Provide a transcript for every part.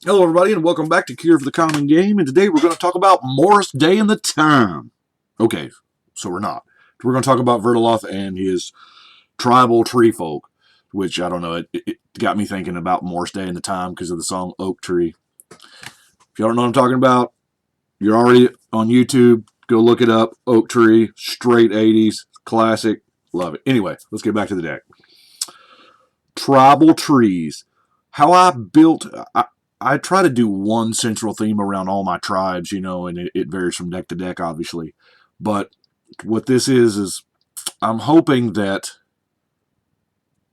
Hello, everybody, and welcome back to Cure for the Common Game. And today we're going to talk about Morris Day and the Time. Okay, so we're not. We're going to talk about Verdeloth and his tribal Treefolk, which I don't know. It got me thinking about Morris Day and the Time because of the song Oak Tree. If you don't know what I'm talking about, you're already on YouTube. Go look it up. Oak Tree, straight 80s, classic. Love it. Anyway, let's get back to the deck. Tribal trees. How I built. I try to do one central theme around all my tribes, and it varies from deck to deck, obviously. But what this is I'm hoping that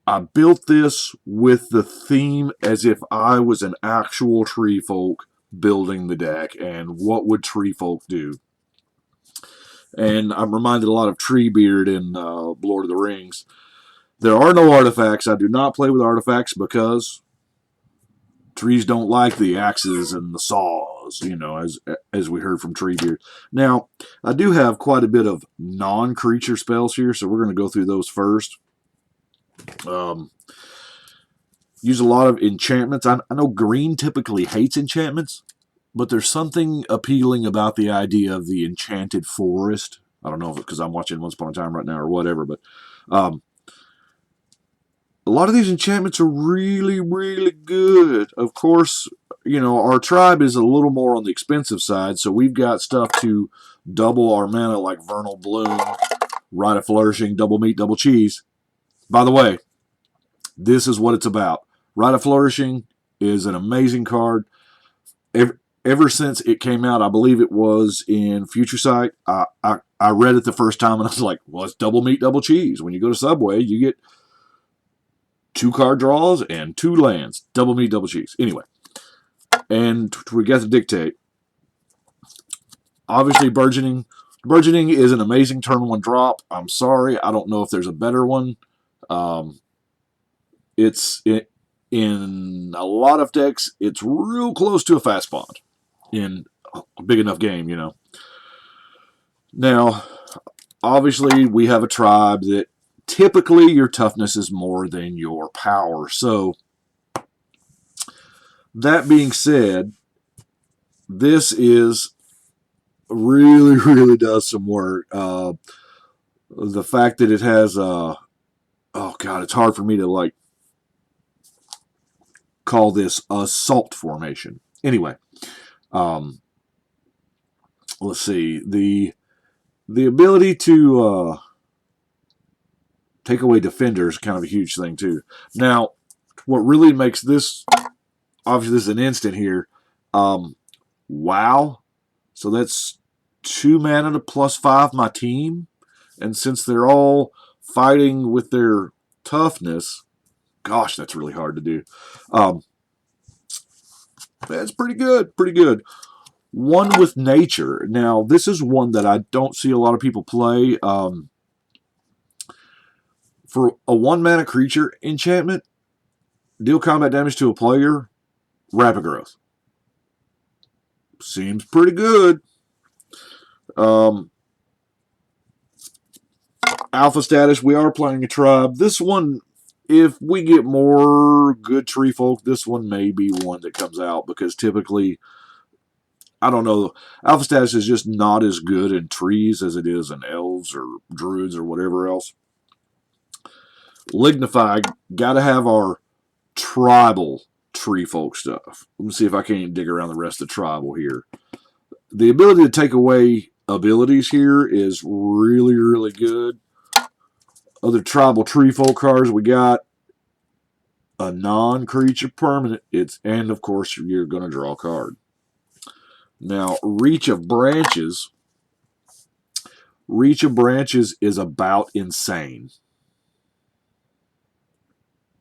I built this with the theme as if I was an actual tree folk building the deck, and what would tree folk do? And I'm reminded a lot of Treebeard in Lord of the Rings. There are no artifacts. I do not play with artifacts because trees don't like the axes and the saws, as we heard from Treebeard. Now, I do have quite a bit of non-creature spells here, so we're going to go through those first. Use a lot of enchantments. I know green typically hates enchantments, but there's something appealing about the idea of the enchanted forest. I don't know if it's because I'm watching Once Upon a Time right now or whatever, but a lot of these enchantments are really, really good. Of course, our tribe is a little more on the expensive side, so we've got stuff to double our mana like Vernal Bloom, Rite of Flourishing, Double Meat, Double Cheese. By the way, this is what it's about. Rite of Flourishing is an amazing card. Ever since it came out, I believe it was in Future Sight, I read it the first time and I was like, well, it's Double Meat, Double Cheese. When you go to Subway, you get 2 card draws and 2 lands. Double Meat, Double Cheese. Anyway, and we got to dictate. Obviously, Burgeoning. Burgeoning is an amazing turn 1 drop. I'm sorry, I don't know if there's a better one. In a lot of decks, it's real close to a fast bond in a big enough game, Now, obviously, we have a tribe that typically your toughness is more than your power. So, that being said, this is really, really does some work. The fact that it has oh god, it's hard for me to call this assault formation. Anyway, let's see, the ability to take away defenders is kind of a huge thing too. Now, what really makes this, obviously this is an instant here. Wow. So that's 2 mana to +5 my team. And since they're all fighting with their toughness, gosh, that's really hard to do. That's pretty good. Pretty good. One with Nature. Now, this is one that I don't see a lot of people play. For a 1 mana creature enchantment, deal combat damage to a player, Rapid Growth. Seems pretty good. Alpha status, we are playing a tribe. This one, if we get more good tree folk, this one may be one that comes out because typically, I don't know, alpha status is just not as good in trees as it is in elves or druids or whatever else. Lignify, gotta have our tribal tree folk stuff. Let me see if I can't dig around the rest of the tribal here. The ability to take away abilities here is really, really good. Other tribal tree folk cards, we got a non-creature permanent. And of course you're going to draw a card. Now, Reach of Branches. Reach of Branches is about insane.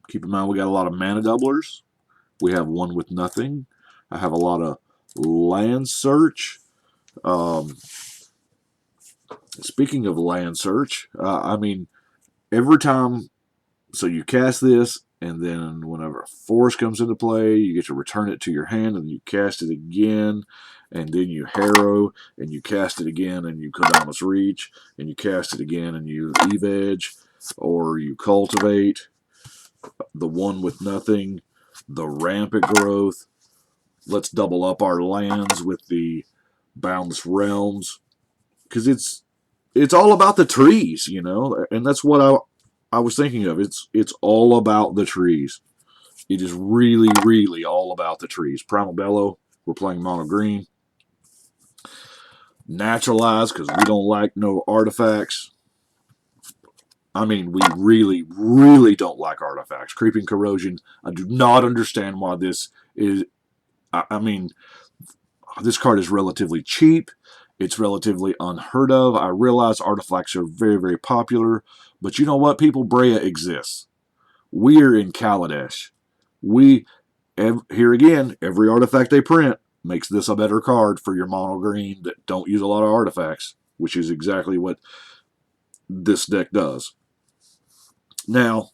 Keep in mind we got a lot of mana doublers. We have one with nothing. I have a lot of land search. Speaking of land search, every time, so you cast this, and then whenever a forest comes into play, you get to return it to your hand, and you cast it again, and then you harrow, and you cast it again, and you Kodama's Reach, and you cast it again, and you Eve Edge, or you cultivate. The one with nothing, the rampant growth, Let's double up our lands with the Boundless Realms, because it's all about the trees, you know, and that's what I was thinking of. It's all about the trees. It is really, really all about the trees. Primal Bellow, we're playing mono green. Naturalize, because we don't like no artifacts. I mean, we really, really don't like artifacts. Creeping Corrosion, I do not understand why this is. I mean, this card is relatively cheap. It's relatively unheard of. I realize artifacts are very, very popular. But you know what, people? Brea exists. We're in Kaladesh. Here again, every artifact they print makes this a better card for your mono green that don't use a lot of artifacts, which is exactly what this deck does. Now,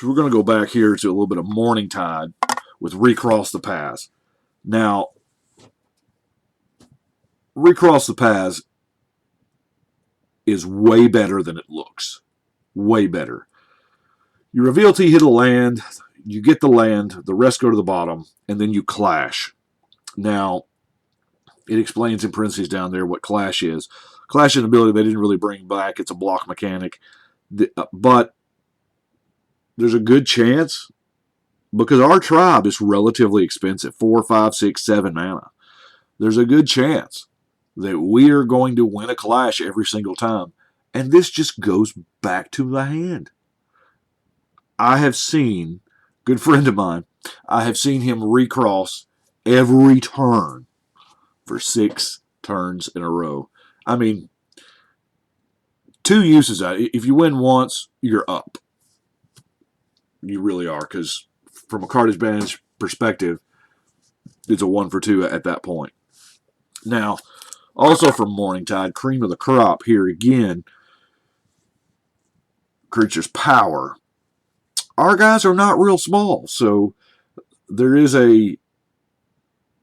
we're going to go back here to a little bit of Morning Tide with Recross the Paths. Now, Recross the Paths is way better than it looks. Way better. You reveal till you hit a land, you get the land, the rest go to the bottom, and then you clash. Now, it explains in parentheses down there what clash is. Clash is an ability they didn't really bring back. It's a block mechanic. But there's a good chance, because our tribe is relatively expensive, 4, 5, 6, 7 mana. There's a good chance that we are going to win a clash every single time. And this just goes back to the hand. I have seen, good friend of mine, I have seen him recross every turn for 6 turns in a row. I mean, 2 uses out. If you win once, you're up. You really are, because from a card advantage perspective, it's a 1 for 2 at that point. Now, also from Morning Tide, cream of the crop here again. Creature's power. Our guys are not real small, so there is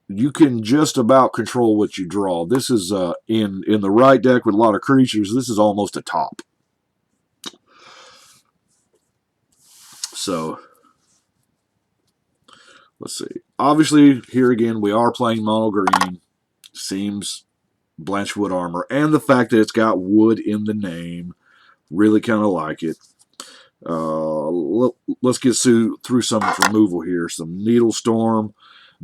you can just about control what you draw. This is in the right deck with a lot of creatures. This is almost a top. So let's see. Obviously, here again we are playing mono green. Seems Blanchwood armor, and the fact that it's got wood in the name, really kind of like it. Let's get through some removal here. Some Needle Storm,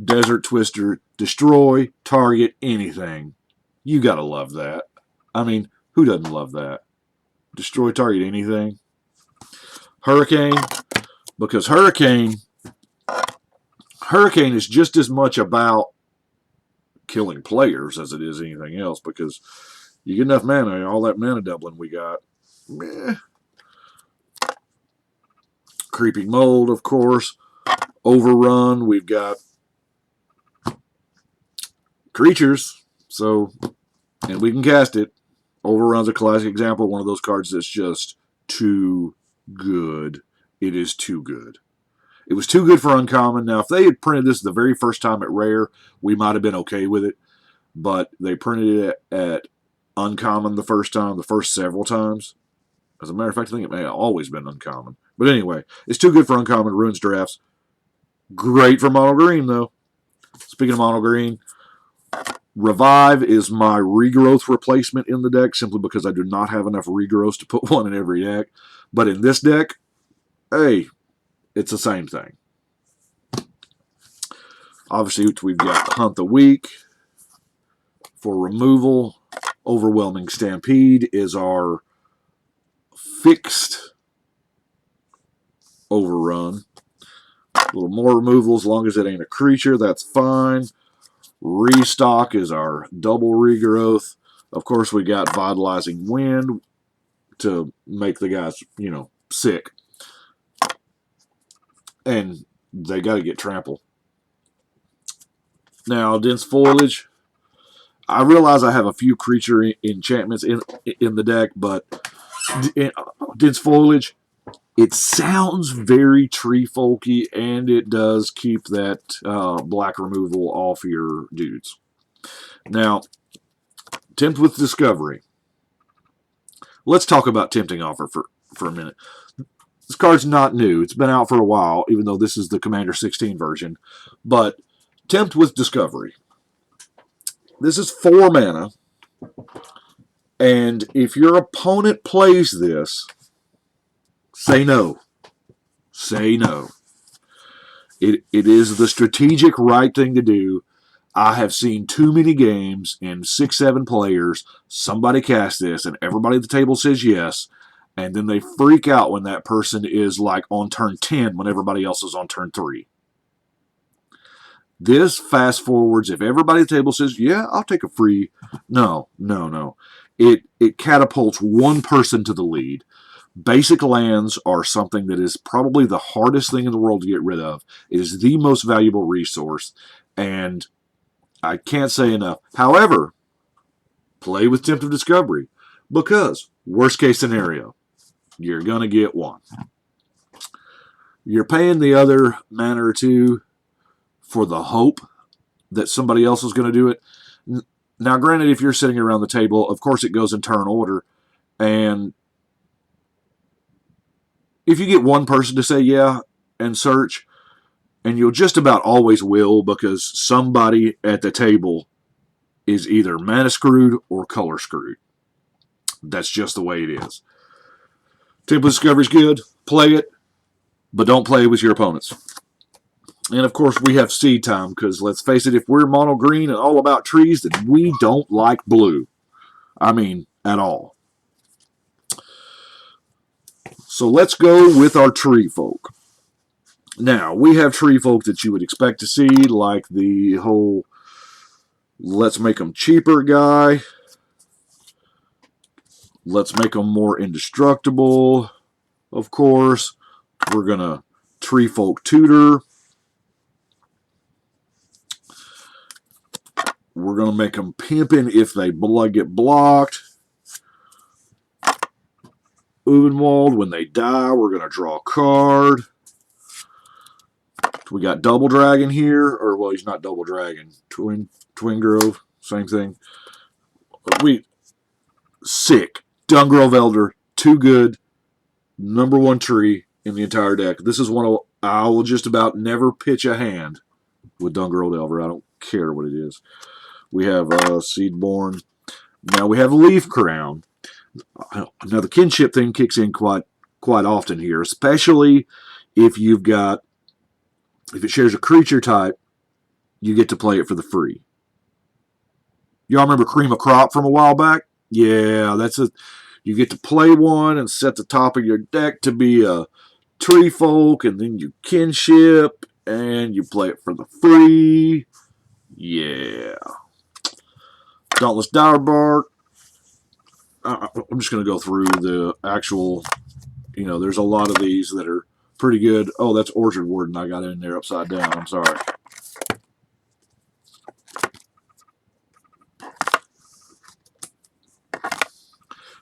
Desert Twister, destroy, target, anything. You gotta love that. I mean, who doesn't love that? Destroy, target, anything. Hurricane, because Hurricane is just as much about killing players as it is anything else, because you get enough mana, all that mana doubling we got. Meh. Creeping Mold, of course. Overrun, we've got creatures, so, and we can cast it. Overrun's a classic example, one of those cards that's just too good. It is too good. It was too good for uncommon. Now, if they had printed this the very first time at rare, we might have been okay with it, but they printed it at uncommon the first several times. As a matter of fact, I think it may have always been uncommon. But anyway, it's too good for uncommon. Ruins drafts. Great for mono green, though. Speaking of mono green, Revive is my regrowth replacement in the deck, simply because I do not have enough regrowths to put one in every deck. But in this deck, hey, it's the same thing. Obviously, we've got Hunt the Weak. For removal, Overwhelming Stampede is our fixed overrun. A little more removal as long as it ain't a creature, that's fine. Restock is our double regrowth. Of course, we got Vitalizing Wind to make the guys, sick. And they got to get trampled. Now, Dense Foliage. I realize I have a few creature enchantments in the deck, but Dense Foliage, it sounds very Treefolky, and it does keep that black removal off your dudes. Now, Tempt with Discovery. Let's talk about Tempting Offer for a minute. This card's not new. It's been out for a while, even though this is the Commander 16 version. But Tempt with Discovery. This is 4 mana, and if your opponent plays this, say no. Say no. It is the strategic right thing to do. I have seen too many games in 6, 7 players, somebody cast this, and everybody at the table says yes, and then they freak out when that person is like on turn 10 when everybody else is on turn 3. This fast forwards, if everybody at the table says, yeah, I'll take a free. No. It catapults one person to the lead. Basic lands are something that is probably the hardest thing in the world to get rid of. It is the most valuable resource, and I can't say enough. However, play with Tempt of Discovery, because worst case scenario, you're going to get one. You're paying the other mana or two for the hope that somebody else is going to do it. Now, granted, if you're sitting around the table, of course it goes in turn order, and if you get one person to say yeah and search, and you'll just about always will, because somebody at the table is either mana screwed or color screwed. That's just the way it is. Tempt of Discovery is good. Play it, but don't play with your opponents. And of course, we have seed time, because let's face it, if we're mono green and all about trees, then we don't like blue. I mean, at all. So let's go with our Treefolk. Now, we have Treefolk that you would expect to see, like the whole let's make them cheaper guy. Let's make them more indestructible, of course. We're going to Treefolk Tutor. We're going to make them pimping if they get blocked. Uvenwald, when they die, we're going to draw a card. We got Double Dragon here, or well, he's not Double Dragon. Twin Grove, same thing. Sick. Dungrove Elder, too good. #1 tree in the entire deck. This is one of, I will just about never pitch a hand with Dungrove Elder. I don't care what it is. We have Seedborn. Now we have Leaf Crown. Now the kinship thing kicks in quite often here, especially if you've got, if it shares a creature type, you get to play it for the free. Y'all remember Cream of Crop from a while back? Yeah, that's a, you get to play one and set the top of your deck to be a Treefolk, and then you kinship and you play it for the free. Yeah. Dauntless Direwbark. I'm just going to go through the actual, there's a lot of these that are pretty good. Oh, that's Orchard Warden. I got in there upside down. I'm sorry.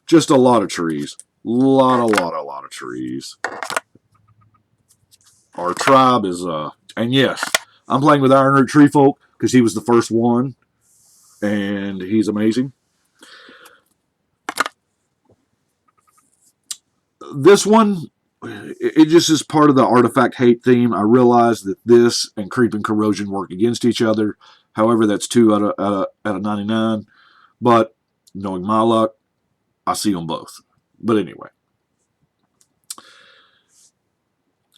Just a lot of trees. Lot of trees. Our tribe is, and yes, I'm playing with Ironroot Treefolk because he was the first one, and he's amazing. This one, it just is part of the artifact hate theme. I realize that this and Creep and Corrosion work against each other. However, that's 2 out of 99. But knowing my luck, I see them both. But anyway,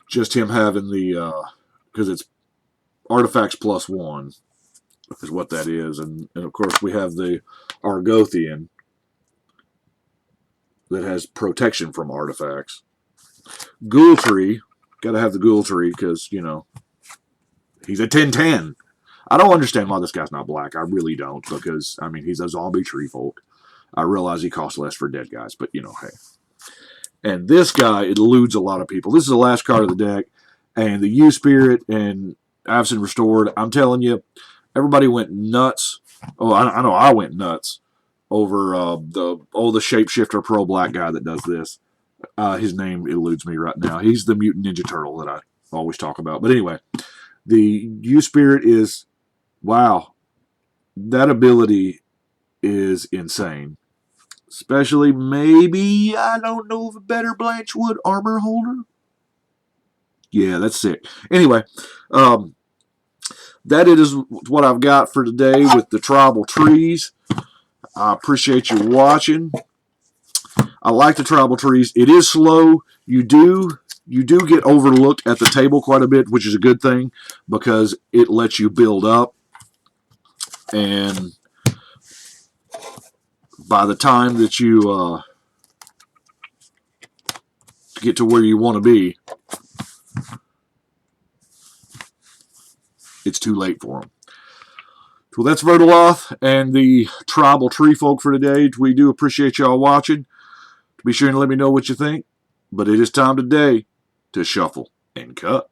just him having the, because it's artifacts +1 is what that is. And of course, we have the Argothian that has protection from artifacts. Ghoul Tree, got to have the Ghoul Tree because, he's a 10/10. I don't understand why this guy's not black. I really don't, because, I mean, he's a zombie Treefolk. I realize he costs less for dead guys, but, hey. And this guy eludes a lot of people. This is the last card of the deck, and the U-Spirit and Absent Restored, I'm telling you, everybody went nuts. Oh, I know I went nuts over the Shapeshifter Pro Black guy that does this. His name eludes me right now. He's the Mutant Ninja Turtle that I always talk about. But anyway, the U-Spirit is, wow, that ability is insane. Especially maybe, I don't know of a better Blanchwood Armor Holder. Yeah, that's sick. Anyway, that is what I've got for today with the tribal trees. I appreciate you watching. I like the tribal trees. It is slow. You do get overlooked at the table quite a bit, which is a good thing because it lets you build up. And by the time that you get to where you want to be, it's too late for them. Well, that's Verdeloth and the tribal Treefolk for today. We do appreciate y'all watching. Be sure and let me know what you think. But it is time today to shuffle and cut.